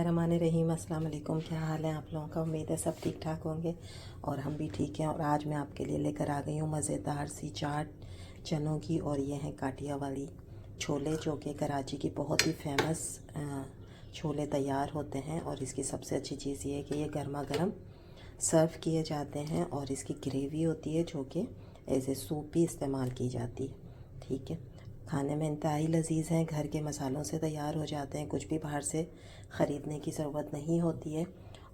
बिस्मिल्लाहिर्रहमानिर्रहीम। अस्सलाम वालेकुम। क्या हाल है आप लोगों का? उम्मीद है सब ठीक ठाक होंगे और हम भी ठीक हैं। और आज मैं आपके लिए लेकर आ गई हूँ मज़ेदार सी चाट चनों की। और ये हैं काठियावाड़ी छोले, जो कि कराची की बहुत ही फेमस छोले तैयार होते हैं। और इसकी सबसे अच्छी चीज़ ये है कि ये गर्मा गर्म सर्व किए जाते हैं और इसकी ग्रेवी होती है जो कि एज ए सूप भी इस्तेमाल की जाती है। ठीक है, खाने में इंतहाई लजीज हैं, घर के मसालों से तैयार हो जाते हैं, कुछ भी बाहर से ख़रीदने की ज़रूरत नहीं होती है।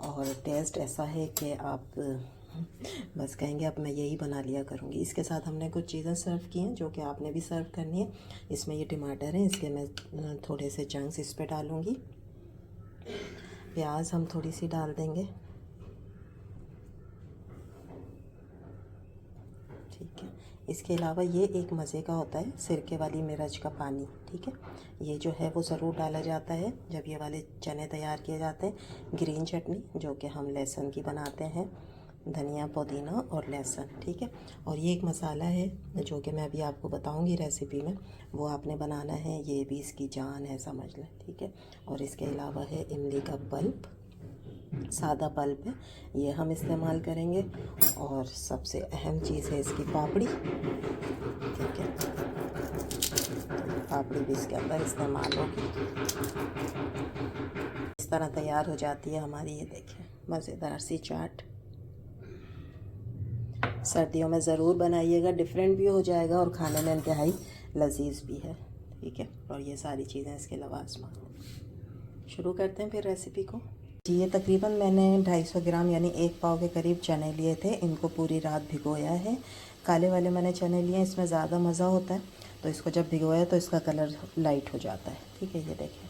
और टेस्ट ऐसा है कि आप बस कहेंगे अब मैं यही बना लिया करूँगी। इसके साथ हमने कुछ चीज़ें सर्व की हैं जो कि आपने भी सर्व करनी है। इसमें ये टमाटर हैं, इसके मैं थोड़े से चंक्स इस पर डालूँगी। प्याज हम थोड़ी सी डाल देंगे। ठीक है, इसके अलावा ये एक मज़े का होता है सिरके वाली मिर्च का पानी। ठीक है, ये जो है वो ज़रूर डाला जाता है जब ये वाले चने तैयार किए जाते हैं। ग्रीन चटनी जो कि हम लहसुन की बनाते हैं, धनिया पुदीना और लहसुन। ठीक है, और ये एक मसाला है जो कि मैं अभी आपको बताऊंगी रेसिपी में, वो आपने बनाना है। ये भी इसकी जान है, समझ लें। ठीक है, और इसके अलावा है इमली का पल्प, सादा पल्प है, ये हम इस्तेमाल करेंगे। और सबसे अहम चीज़ है इसकी पापड़ी। ठीक है, पापड़ी भी इसके अंदर इस्तेमाल होगी। इस तरह तैयार हो जाती है हमारी, ये देखिए मज़ेदार सी चाट। सर्दियों में ज़रूर बनाइएगा, डिफरेंट भी हो जाएगा और खाने में इंतहाई लजीज भी है। ठीक है, और ये सारी चीज़ें इसके लवाजमात। शुरू करते हैं फिर रेसिपी को। जी, ये तकरीबन मैंने 250 ग्राम यानी 1 पाव के करीब चने लिए थे। इनको पूरी रात भिगोया है। काले वाले मैंने चने लिए, इसमें ज़्यादा मज़ा होता है, तो इसको जब भिगोया तो इसका कलर लाइट हो जाता है। ठीक है, ये देखें।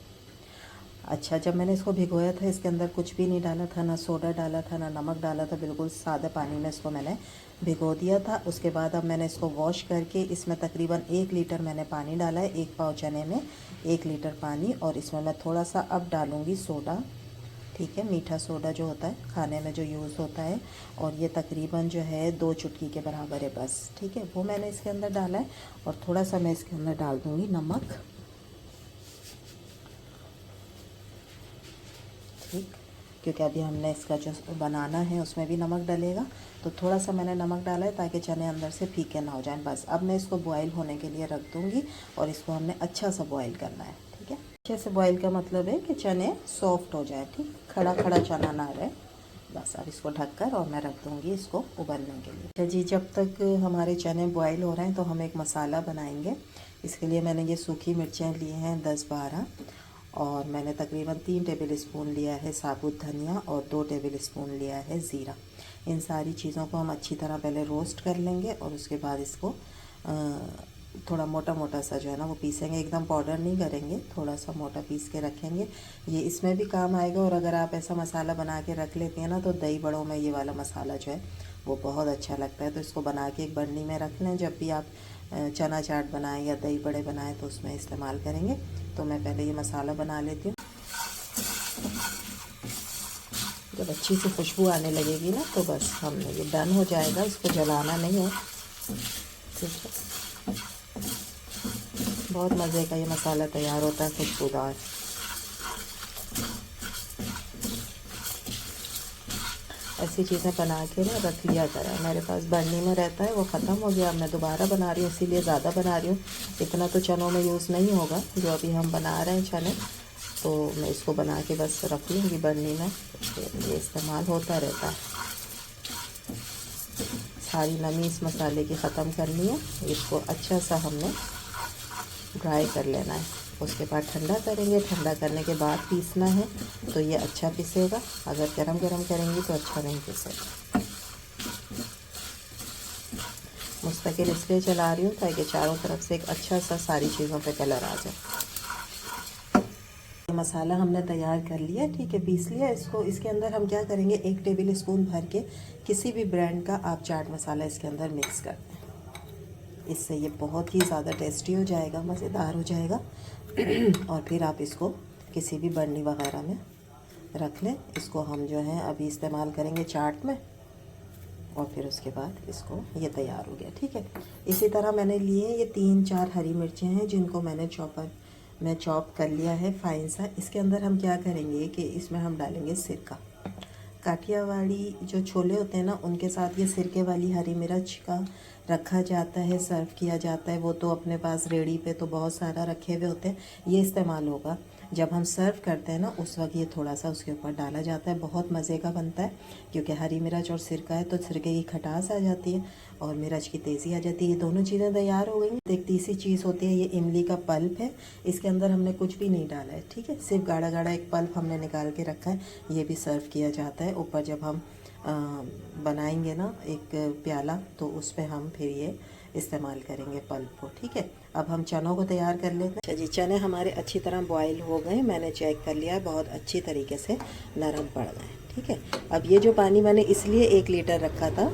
अच्छा, जब मैंने इसको भिगोया था इसके अंदर कुछ भी नहीं डाला था, ना सोडा डाला था, ना नमक डाला था, बिल्कुल सादा पानी में इसको मैंने भिगो दिया था। उसके बाद अब मैंने इसको वॉश करके इसमें तकरीबन 1 लीटर मैंने पानी डाला है। 1 पाव चने में 1 लीटर पानी, और इसमें मैं थोड़ा सा अब डालूँगी सोडा। ठीक है, मीठा सोडा जो होता है खाने में जो यूज़ होता है, और ये तकरीबन जो है 2 चुटकी के बराबर है बस। ठीक है, वो मैंने इसके अंदर डाला है। और थोड़ा सा मैं इसके अंदर डाल दूँगी नमक। ठीक, क्योंकि अभी हमने इसका जो बनाना है उसमें भी नमक डलेगा, तो थोड़ा सा मैंने नमक डाला है ताकि चने अंदर से फीके ना हो जाएं। बस अब मैं इसको बॉईल होने के लिए रख दूँगी और इसको हमने अच्छा सा बॉईल करना है। ठीक है, अच्छे से बॉईल का मतलब है कि चने सॉफ्ट हो जाए। ठीक, खड़ा खड़ा चना ना रहे। बस अब इसको ढककर और मैं रख दूँगी इसको उबलने के लिए। अच्छा जी, जब तक हमारे चने बॉईल हो रहे हैं तो हम एक मसाला बनाएंगे। इसके लिए मैंने ये सूखी मिर्चें ली हैं 10-12, और मैंने तकरीबन 3 टेबल स्पून लिया है साबुत धनिया और 2 टेबल स्पून लिया है ज़ीरा। इन सारी चीज़ों को हम अच्छी तरह पहले रोस्ट कर लेंगे और उसके बाद इसको थोड़ा मोटा मोटा सा जो है ना वो पीसेंगे। एकदम पाउडर नहीं करेंगे, थोड़ा सा मोटा पीस के रखेंगे। ये इसमें भी काम आएगा। और अगर आप ऐसा मसाला बना के रख लेते हैं ना, तो दही बड़ों में ये वाला मसाला जो है वो बहुत अच्छा लगता है। तो इसको बना के एक बर्नी में रख लें, जब भी आप चना चाट बनाएं या दही बड़े बनाएं तो उसमें इस्तेमाल करेंगे। तो मैं पहले ये मसाला बना लेती हूँ। जब अच्छी सी खुशबू आने लगेगी ना तो बस हमने ये डन हो जाएगा, इसको जलाना नहीं है। ठीक है, बहुत मज़े का ये मसाला तैयार होता है, खुशबूदार। ऐसी चीज़ें बना के ना रख लिया करें। मेरे पास बर्नी में रहता है, वो ख़त्म हो गया। मैं दोबारा बना रही हूँ, इसीलिए ज़्यादा बना रही हूँ। इतना तो चनों में यूज़ नहीं होगा जो अभी हम बना रहे हैं चने, तो मैं इसको बना के बस रख लूँगी बर्नी में, ये इस्तेमाल होता रहता है। सारी नमी इस मसाले की ख़त्म करनी है। इसको अच्छा सा हमने ड्राई कर लेना है। उसके बाद ठंडा करेंगे। ठंडा करने के बाद पीसना है तो ये अच्छा पिसेगा। अगर गरम गरम करेंगे तो अच्छा नहीं पिसेगा। मुस्तकिल इसलिए चला रही हूँ ताकि चारों तरफ से एक अच्छा सा सारी चीज़ों पे कलर आ जाए। मसाला हमने तैयार कर लिया। ठीक है, पीस लिया इसको। इसके अंदर हम क्या करेंगे, 1 टेबल स्पून भर के किसी भी ब्रांड का आप चाट मसाला इसके अंदर मिक्स कर दें। इससे ये बहुत ही ज़्यादा टेस्टी हो जाएगा, मज़ेदार हो जाएगा। और फिर आप इसको किसी भी बर्नी वगैरह में रख लें। इसको हम जो है अभी इस्तेमाल करेंगे चाट में, और फिर उसके बाद इसको ये तैयार हो गया। ठीक है, इसी तरह मैंने लिए ये 3-4 हरी मिर्चें हैं जिनको मैंने चॉपर मैं चॉप कर लिया है फाइन सा। इसके अंदर हम क्या करेंगे कि इसमें हम डालेंगे सिरका। काठियावाड़ी जो छोले होते हैं ना, उनके साथ ये सिरके वाली हरी मिर्च का रखा जाता है, सर्व किया जाता है। वो तो अपने पास रेडी पे तो बहुत सारा रखे हुए होते हैं, ये इस्तेमाल होगा जब हम सर्व करते हैं ना, उस वक्त ये थोड़ा सा उसके ऊपर डाला जाता है। बहुत मज़े का बनता है, क्योंकि हरी मिर्च और सिरका है तो सिरके की खटास आ जाती है और मिर्च की तेज़ी आ जाती है। ये दोनों चीज़ें तैयार हो गई। एक तीसरी चीज़ होती है, ये इमली का पल्प है। इसके अंदर हमने कुछ भी नहीं डाला है, ठीक है, सिर्फ गाढ़ा गाढ़ा एक पल्प हमने निकाल के रखा है। ये भी सर्व किया जाता है। ऊपर जब हम बनाएंगे ना एक प्याला, तो उस पर हम फिर ये इस्तेमाल करेंगे पल्प को, ठीक है। अब हम चनों को तैयार कर लेते हैं। अच्छा जी, चने हमारे अच्छी तरह बॉईल हो गए, मैंने चेक कर लिया, बहुत अच्छी तरीके से नरम पड़ गए, ठीक है। अब ये जो पानी मैंने इसलिए 1 लीटर रखा था,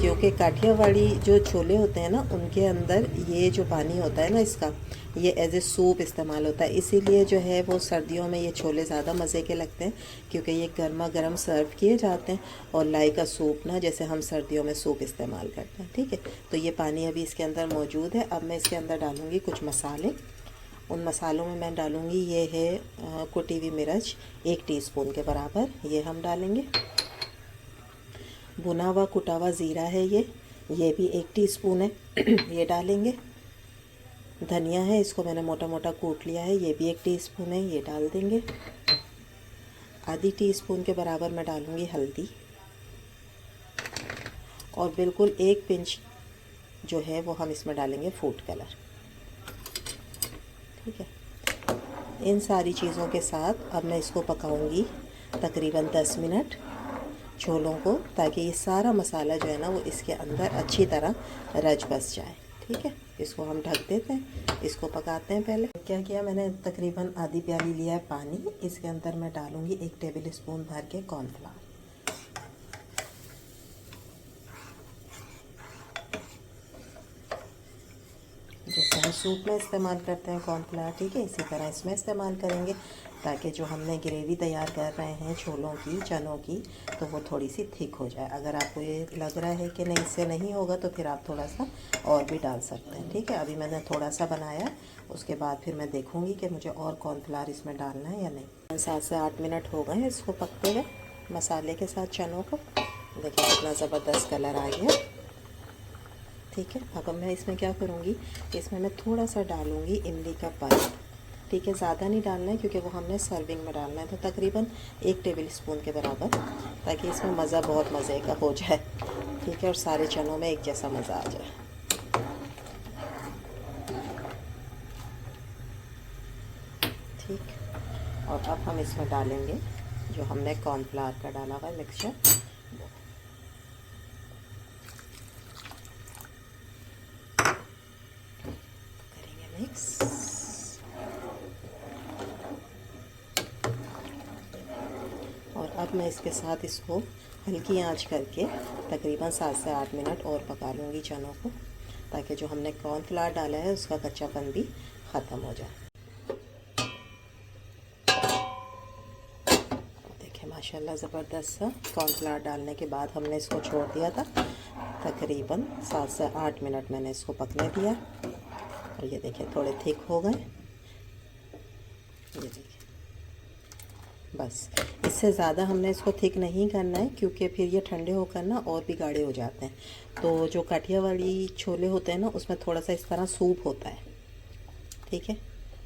क्योंकि काठियावाड़ी जो छोले होते हैं ना, उनके अंदर ये जो पानी होता है ना, इसका ये एज ए सूप इस्तेमाल होता है। इसीलिए जो है वो सर्दियों में ये छोले ज़्यादा मज़े के लगते हैं, क्योंकि ये गर्मा गर्म सर्व किए जाते हैं और लाई का सूप ना, जैसे हम सर्दियों में सूप इस्तेमाल करते हैं, ठीक है। तो ये पानी अभी इसके अंदर मौजूद है। अब मैं इसके अंदर डालूँगी कुछ मसाले। उन मसालों में मैं डालूँगी, ये है कुटी हुई मिर्च 1 टीस्पून के बराबर, ये हम डालेंगे। भुना हुआ कुटा हुआ ज़ीरा है, ये भी 1 टीस्पून है, ये डालेंगे। धनिया है, इसको मैंने मोटा मोटा कूट लिया है, ये भी 1 टीस्पून है, ये डाल देंगे। आधी टीस्पून के बराबर मैं डालूँगी हल्दी, और बिल्कुल 1 पिंच जो है वो हम इसमें डालेंगे फूड कलर, ठीक है। इन सारी चीज़ों के साथ अब मैं इसको पकाऊंगी तकरीबन 10 मिनट छोलों को, ताकि ये सारा मसाला जो है ना वो इसके अंदर अच्छी तरह रच बस जाए, ठीक है। इसको हम ढक देते हैं, इसको पकाते हैं। पहले क्या किया मैंने, तकरीबन आधी प्याली लिया है पानी, इसके अंदर मैं डालूंगी 1 टेबल स्पून भर के कॉर्नफ्लावर। जैसे हम सूप में इस्तेमाल करते हैं कॉर्नफ्लावर, ठीक है, इसी तरह इसमें इस्तेमाल करेंगे, ताकि जो हमने ग्रेवी तैयार कर रहे हैं छोलों की, चनों की, तो वो थोड़ी सी थिक हो जाए। अगर आपको ये लग रहा है कि नहीं, इससे नहीं होगा, तो फिर आप थोड़ा सा और भी डाल सकते हैं, ठीक है। अभी मैंने थोड़ा सा बनाया, उसके बाद फिर मैं देखूँगी कि मुझे और कॉर्नफ्लावर इसमें डालना है या नहीं। 7 से 8 मिनट हो गए इसको पकते हुए मसाले के साथ चनों को। देखिए कितना ज़बरदस्त कलर आ गया, ठीक है। अब मैं इसमें क्या करूँगी, इसमें मैं थोड़ा सा डालूँगी इमली का पल्प, ठीक है। ज़्यादा नहीं डालना है, क्योंकि वो हमने सर्विंग में डालना है, तो तकरीबन 1 टेबल स्पून के बराबर, ताकि इसमें मज़ा बहुत मज़े का हो जाए, ठीक है, और सारे चनों में एक जैसा मज़ा आ जाए। ठीक, और अब हम इसमें डालेंगे जो हमने कॉर्नफ्लावर का डाला हुआ है मिक्सचर, करेंगे मिक्स। और अब मैं इसके साथ इसको हल्की आंच करके तकरीबन 7 से 8 मिनट और पका लूँगी चनों को, ताकि जो हमने कॉर्नफ्लावर डाला है उसका कच्चापन भी ख़त्म हो जाए। देखिए माशाल्लाह ज़बरदस्त सा कॉर्नफ्लावर डालने के बाद हमने इसको छोड़ दिया था, तकरीबन 7 से 8 मिनट मैंने इसको पकने दिया, और ये देखिए थोड़े थिक हो गए। ये देखिए, बस इससे ज़्यादा हमने इसको थिक नहीं करना है, क्योंकि फिर ये ठंडे होकर ना और भी गाढ़े हो जाते हैं। तो जो काठियावाड़ी छोले होते हैं ना, उसमें थोड़ा सा इस तरह सूप होता है, ठीक है,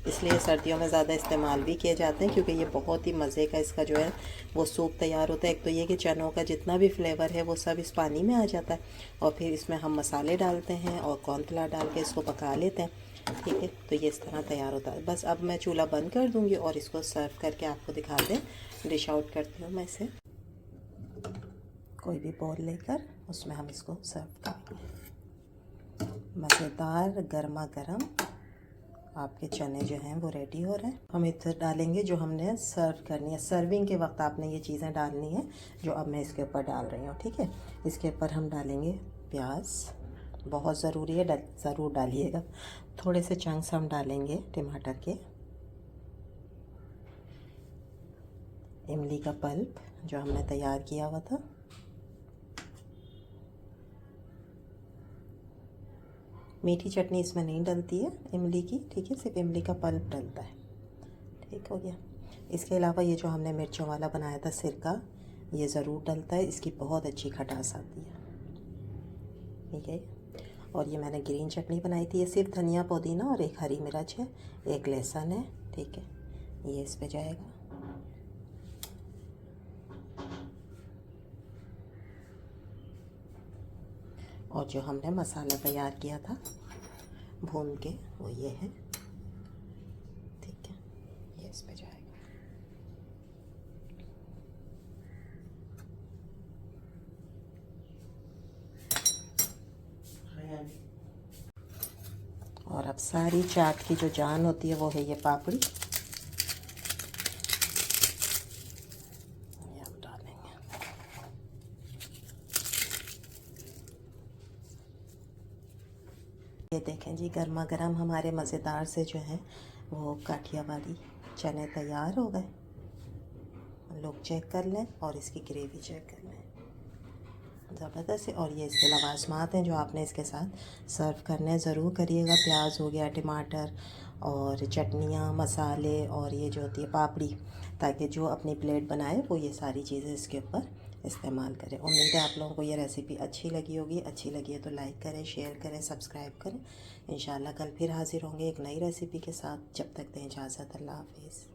इसलिए सर्दियों में ज़्यादा इस्तेमाल भी किए जाते हैं, क्योंकि ये बहुत ही मज़े का इसका जो है वो सूप तैयार होता है। एक तो ये कि चनों का जितना भी फ्लेवर है वो सब इस पानी में आ जाता है, और फिर इसमें हम मसाले डालते हैं और कॉर्नफ्लावर डाल के इसको पका लेते हैं, ठीक है। तो ये इस तरह तैयार होता है। बस अब मैं चूल्हा बंद कर दूँगी और इसको सर्व करके आपको दिखाते हैं। डिश आउट करती हूँ मैं इसे, कोई भी बोल लेकर उसमें हम इसको सर्व करेंगे। मज़ेदार गर्मा गर्म आपके चने जो हैं वो रेडी हो रहे हैं। हम इधर डालेंगे जो हमने सर्व करनी है, सर्विंग के वक्त आपने ये चीज़ें डालनी है जो अब मैं इसके ऊपर डाल रही हूँ, ठीक है। इसके ऊपर हम डालेंगे प्याज, बहुत ज़रूरी है, ज़रूर डालिएगा। थोड़े से चंक्स हम डालेंगे टमाटर के, इमली का पल्प जो हमने तैयार किया हुआ था, मीठी चटनी इसमें नहीं डलती है इमली की, ठीक है, सिर्फ इमली का पल्प डलता है। ठीक हो गया। इसके अलावा ये जो हमने मिर्चों वाला बनाया था सिरका, ये ज़रूर डलता है, इसकी बहुत अच्छी खटास आती है। ठीक है। और ये मैंने ग्रीन चटनी बनाई थी, ये सिर्फ धनिया पुदीना और एक हरी मिर्च है, एक लहसुन है। ठीक है, ये इस पे जाएगा। और जो हमने मसाला तैयार किया था भून के, वो ये है। ठीक है, ये इस पे जाएगा। और अब सारी चाट की जो जान होती है वो है ये पापड़ी, ये हम डालेंगे। ये देखें जी, गर्मा गर्म हमारे मज़ेदार से जो है वो काठियावाड़ी चने तैयार हो गए। लोग चेक कर लें और इसकी ग्रेवी चेक कर लें, ज़बरदस्त है। और ये इसके लवाजमात हैं जो आपने इसके साथ सर्व करने ज़रूर करिएगा। प्याज हो गया, टमाटर और चटनियाँ, मसाले और ये जो होती है पापड़ी, ताकि जो अपनी प्लेट बनाए वो ये सारी चीज़ें इसके ऊपर इस्तेमाल करें। उम्मीद है आप लोगों को ये रेसिपी अच्छी लगी होगी। अच्छी लगी है तो लाइक करें, शेयर करें, सब्सक्राइब करें। इंशाल्लाह कल फिर हाज़िर होंगे एक नई रेसिपी के साथ। जब तक दें इजाज़त, अल्लाह हाफिज़।